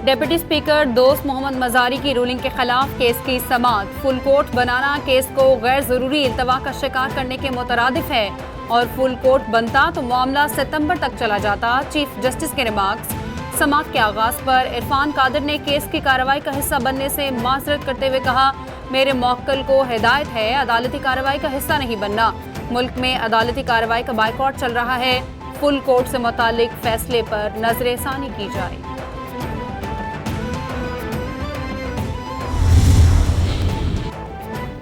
Deputy speaker दोस्त मोहम्मद मजारी की ruling के खिलाफ केस की समाअत। फुल कोर्ट बनाना केस को गैर जरूरी इल्तवा का शिकार करने के मुतरादिफ है और फुल कोर्ट बनता तो मामला सितंबर तक चला जाता। चीफ जस्टिस के रिमार्क्स। समाअत के आगाज पर इरफान कादिर ने केस की कार्रवाई का हिस्सा बनने से माजरत करते हुए कहा, मेरे मौक्किल को हिदायत है अदालती कार्रवाई का हिस्सा नहीं बनना। मुल्क में अदालती कार्रवाई का बाइकआउट चल रहा है। फुल कोर्ट से मुतालिक फैसले पर नजरसानी की जाए।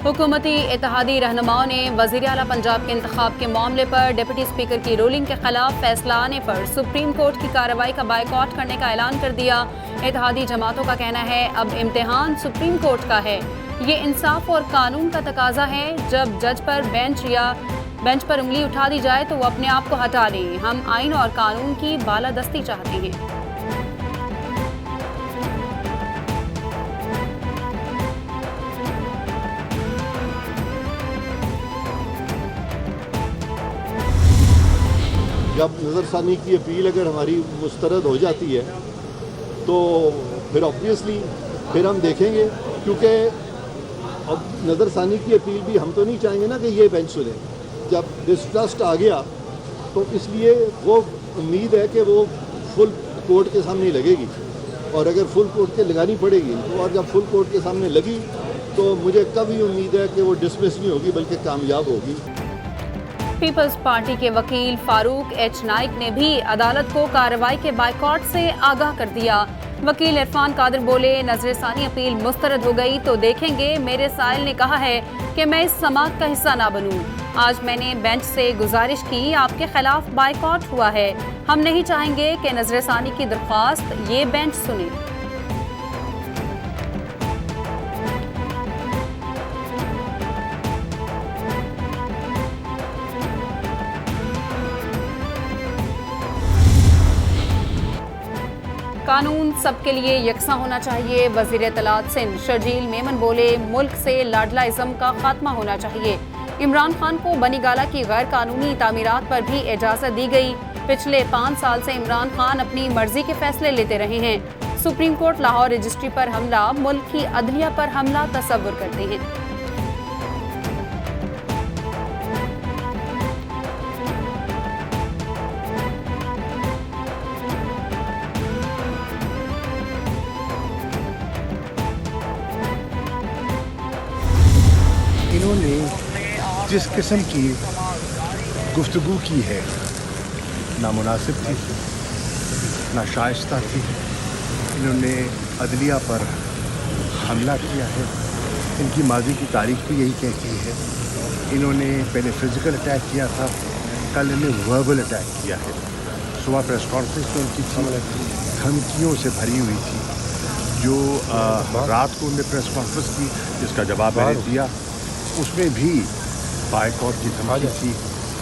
हुकूमती इत्तेहादी रहनुमाओं ने वज़ीर आला पंजाब के इंतखाब के मामले पर डिप्टी स्पीकर की रूलिंग के खिलाफ फैसला आने पर सुप्रीम कोर्ट की कार्रवाई का बाइकआउट करने का ऐलान कर दिया। इत्तेहादी जमातों का कहना है अब इम्तिहान सुप्रीम कोर्ट का है। ये इंसाफ और कानून का तकाजा है। जब जज पर बेंच पर उंगली उठा दी जाए तो वो अपने आप को हटा दें। हम आइन और कानून की बालादस्ती चाहते हैं। जब नज़रसानी की अपील अगर हमारी मुस्तरद हो जाती है तो फिर ऑब्वियसली फिर हम देखेंगे, क्योंकि अब नज़रसानी की अपील भी हम तो नहीं चाहेंगे ना कि ये बेंच सुने। जब डिस्ट्रस्ट आ गया तो इसलिए वो उम्मीद है कि वो फुल कोर्ट के सामने लगेगी और अगर फुल कोर्ट के लगानी पड़ेगी तो, और जब फुल कोर्ट के सामने लगी तो मुझे कभी उम्मीद है कि वो डिसमिस नहीं होगी बल्कि कामयाब होगी। पीपल्स पार्टी के वकील फारूक एच नाइक ने भी अदालत को कार्रवाई के बाइकआउट से आगाह कर दिया। वकील इरफान कादिर बोले, नजरसानी अपील मुस्तरद हो गई तो देखेंगे। मेरे साइल ने कहा है कि मैं इस समाअत का हिस्सा ना बनूं। आज मैंने बेंच से गुजारिश की, आपके खिलाफ बाइकआउट हुआ है। हम नहीं चाहेंगे कि नजरसानी की दरख्वास्त ये बेंच सुने। कानून सबके लिए यकसा होना चाहिए। वजीर इत्तलात सिंध शर्जील मेमन बोले, मुल्क से लाडलाइज्म का खात्मा होना चाहिए। इमरान खान को बनीगाला की गैर कानूनी तामीरात पर भी इजाजत दी गई। पिछले 5 साल से इमरान खान अपनी मर्जी के फैसले लेते रहे हैं। सुप्रीम कोर्ट लाहौर रजिस्ट्री पर हमला मुल्क की अदलिया पर हमला तस्वुर करते हैं। इन्होंने जिस किस्म की गुफ्तगू की है नामुनासिब थी, नाशाइस्ता थी। इन्होंने अदलिया पर हमला किया है। इनकी माजी की तारीख भी यही कहती है। इन्होंने पहले फिजिकल अटैक किया था, कल इन्हें वर्बल अटैक किया है। सुबह प्रेस कॉन्फ्रेंस में उनकी धमकियों से भरी हुई थी। जो रात को उन्होंने प्रेस कॉन्फ्रेंस की जिसका जवाब मैंने दिया, उसमें भी बाइकआउट की धमकी थी,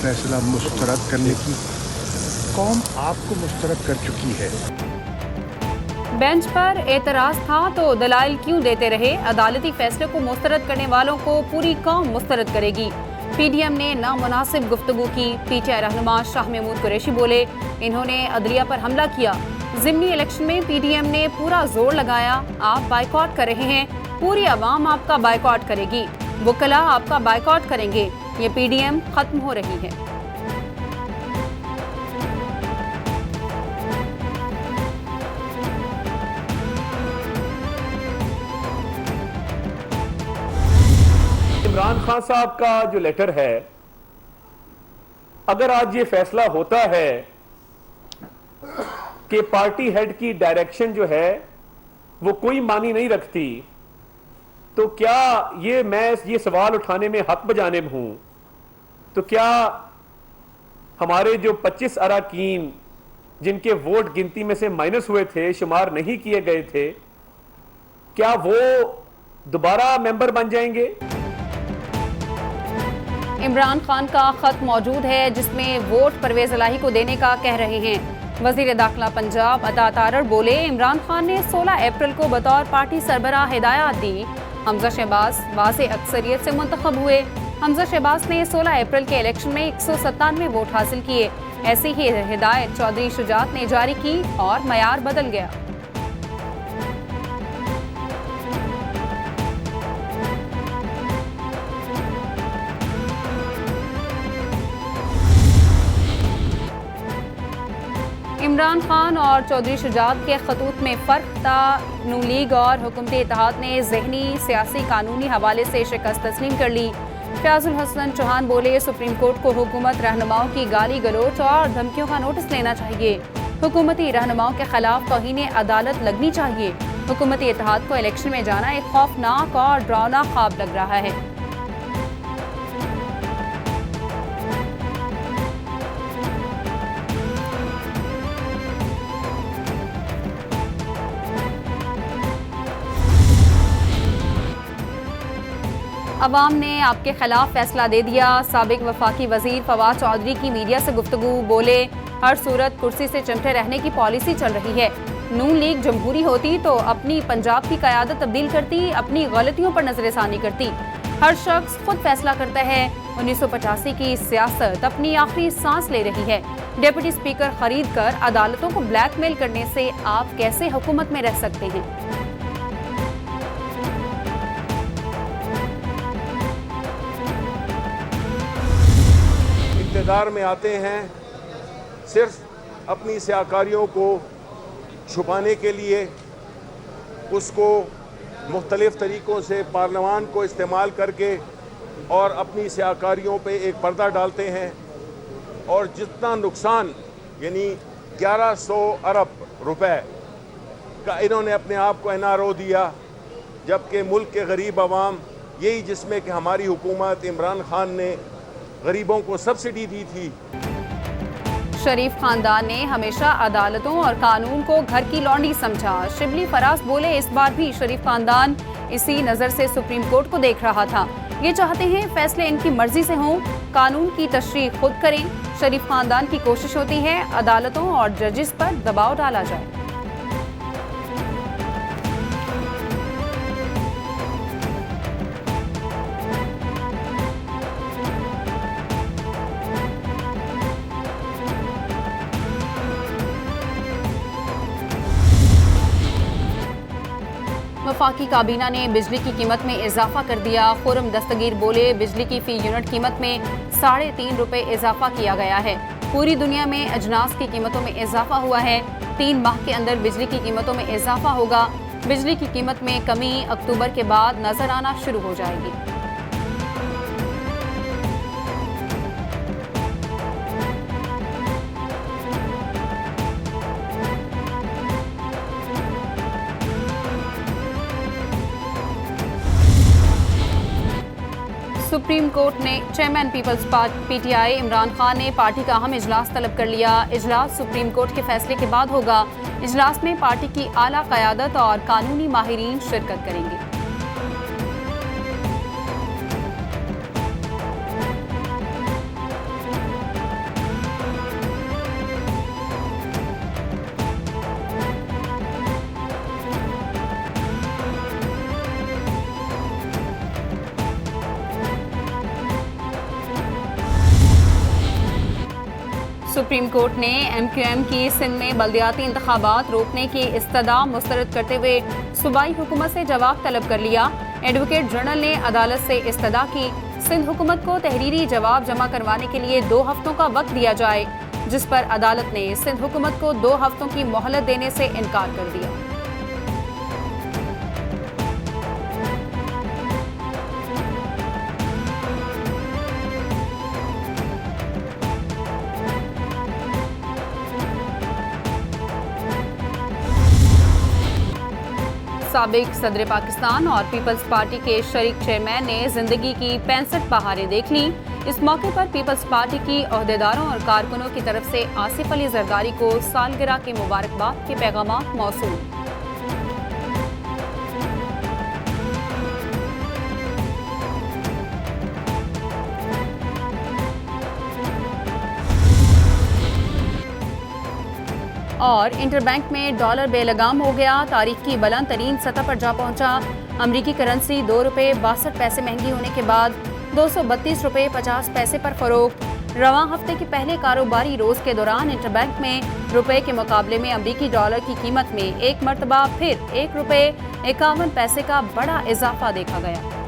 फैसला मुस्तरद करने की। कौम आपको मुस्तरद कर चुकी है। बेंच पर एतराज था तो दलाइल क्यों देते रहे? अदालती फैसले को मुस्तरद करने वालों को पूरी कौम मुस्तरद करेगी। पीडीएम ने नामुनासिब गुफ्तगू की। पीटीआई रहनुमा शाह महमूद कुरैशी बोले, इन्होंने अदलिया पर हमला किया। ज़िमनी इलेक्शन में पीडीएम ने पूरा जोर लगाया। आप बाइकआउट कर रहे हैं, पूरी आवाम आपका बाइकआउट करेगी, वकला आपका बाइकआउट करेंगे। ये पीडीएम खत्म हो रही है। इमरान खान साहब का जो लेटर है, अगर आज ये फैसला होता है कि पार्टी हेड की डायरेक्शन जो है वो कोई मानी नहीं रखती, तो क्या मैं ये सवाल उठाने में हक बजानिब हूं, तो क्या हमारे जो 25 अरकान जिनके वोट गिनती में से माइनस हुए थे, शुमार नहीं किए गए थे, क्या वो दोबारा मेंबर बन जाएंगे? इमरान खान का खत मौजूद है जिसमें वोट परवेज इलाही को देने का कह रहे हैं। वजीर दाखिला पंजाब अता तारड़ बोले, इमरान खान ने 16 अप्रैल को बतौर पार्टी सरबराह हिदायत दी। हमजा शहबाज वाज़े अक्सरियत से मुंतखब हुए। हमजा शहबाज ने 16 अप्रैल के इलेक्शन में 197 वोट हासिल किए। ऐसी ही हिदायत चौधरी शुजात ने जारी की और मयार बदल गया। इमरान खान और चौधरी शुजात के खतूत में फ़र्क था। नून लीग और हुकूमती इत्तेहाद ने ज़हनी सियासी कानूनी हवाले से शिकस्त तस्लीम कर ली। फयाजुल हसन चौहान बोले, सुप्रीम कोर्ट को हुकूमत रहनुमाओं की गाली गलोच और धमकियों का नोटिस लेना चाहिए। हुकूमती रहनुमाओं के खिलाफ तौहीन अदालत लगनी चाहिए। हुकूमती इत्तेहाद को इलेक्शन में जाना एक खौफनाक और डरावना ख्वाब लग रहा है। अवाम ने आपके खिलाफ फैसला दे दिया। साबिक वफाकी वजीर फवाद चौधरी की मीडिया से गुफ्तगू, बोले, हर सूरत कुर्सी से चिमटे रहने की पॉलिसी चल रही है। नून लीग जमहूरी होती तो अपनी पंजाब की क़यादत तब्दील करती, अपनी गलतियों पर नजरसानी करती। हर शख्स खुद फैसला करता है। 1985 की सियासत अपनी आखिरी सांस ले रही है। डिप्टी स्पीकर खरीद कर अदालतों को ब्लैकमेल करने से आप कैसे हुकूमत में रह सकते हैं? इक़्तिदार में आते हैं सिर्फ अपनी स्याकारियों को छुपाने के लिए, उसको मुख्तलिफ़ तरीक़ों से पार्लियामान को इस्तेमाल करके और अपनी स्याकारियों पे एक पर्दा डालते हैं। और जितना नुकसान यानी 1100 अरब रुपए का इन्होंने अपने आप को NRO दिया, जबकि मुल्क के गरीब आवाम यही जिसमें कि हमारी हुकूमत इमरान खान ने गरीबों को सब्सिडी दी थी। शरीफ खानदान ने हमेशा अदालतों और कानून को घर की लौंडी समझा। शिबली फराज बोले, इस बार भी शरीफ खानदान इसी नज़र से सुप्रीम कोर्ट को देख रहा था। ये चाहते हैं फैसले इनकी मर्जी से हों, कानून की तशरीह खुद करें। शरीफ खानदान की कोशिश होती है अदालतों और जजेस पर दबाव डाला जाए। वफाकी काबीना ने बिजली की कीमत में इजाफा कर दिया। खुर्रम दस्तगीर बोले, बिजली की फी यूनिट कीमत में 3.5 रुपए इजाफा किया गया है। पूरी दुनिया में अजनास की कीमतों में इजाफा हुआ है। 3 माह के अंदर बिजली की कीमतों में इजाफा होगा। बिजली की कीमत में कमी अक्टूबर के बाद नजर आना शुरू हो जाएगी। सुप्रीम कोर्ट ने chairman peoples party PTI Imran Khan ने पार्टी का अहम इजलास तलब कर लिया। इजलास सुप्रीम कोर्ट के फैसले के बाद होगा। इजलास में पार्टी की आला क़यादत और कानूनी माहिरीन शिरकत करेंगे। सुप्रीम कोर्ट ने MQM की सिंध में बल्दियाती इंतखाबात रोकने की इस्तदा मुस्तरद करते हुए सूबाई हुकूमत से जवाब तलब कर लिया। एडवोकेट जनरल ने अदालत से इस्तदा की सिंध हुकूमत को तहरीरी जवाब जमा करवाने के लिए 2 हफ्तों का वक्त दिया जाए, जिस पर अदालत ने सिंध हुकूमत को 2 हफ्तों की मोहलत देने से इनकार कर दिया। साबिक सदर पाकिस्तान और पीपल्स पार्टी के शरीक चेयरमैन ने जिंदगी की 65 बहारें देख लीं। इस मौके पर पीपल्स पार्टी की ओहदेदारों और कारकुनों की तरफ से आसिफ अली जरदारी को सालगिरह की मुबारकबाद के पैगाम मौसूल। और इंटरबैंक में डॉलर बेलगाम हो गया। तारीख की बुलंद तरीन सतह पर जा पहुंचा। अमरीकी करेंसी 2 रुपये 62 पैसे महंगी होने के बाद 232 रुपये 50 पैसे पर फरोख्त। रवां हफ्ते के पहले कारोबारी रोज के दौरान इंटरबैंक में रुपए के मुकाबले में अमरीकी डॉलर की कीमत में एक मरतबा फिर 1 रुपये 51 पैसे का बड़ा इजाफा देखा गया।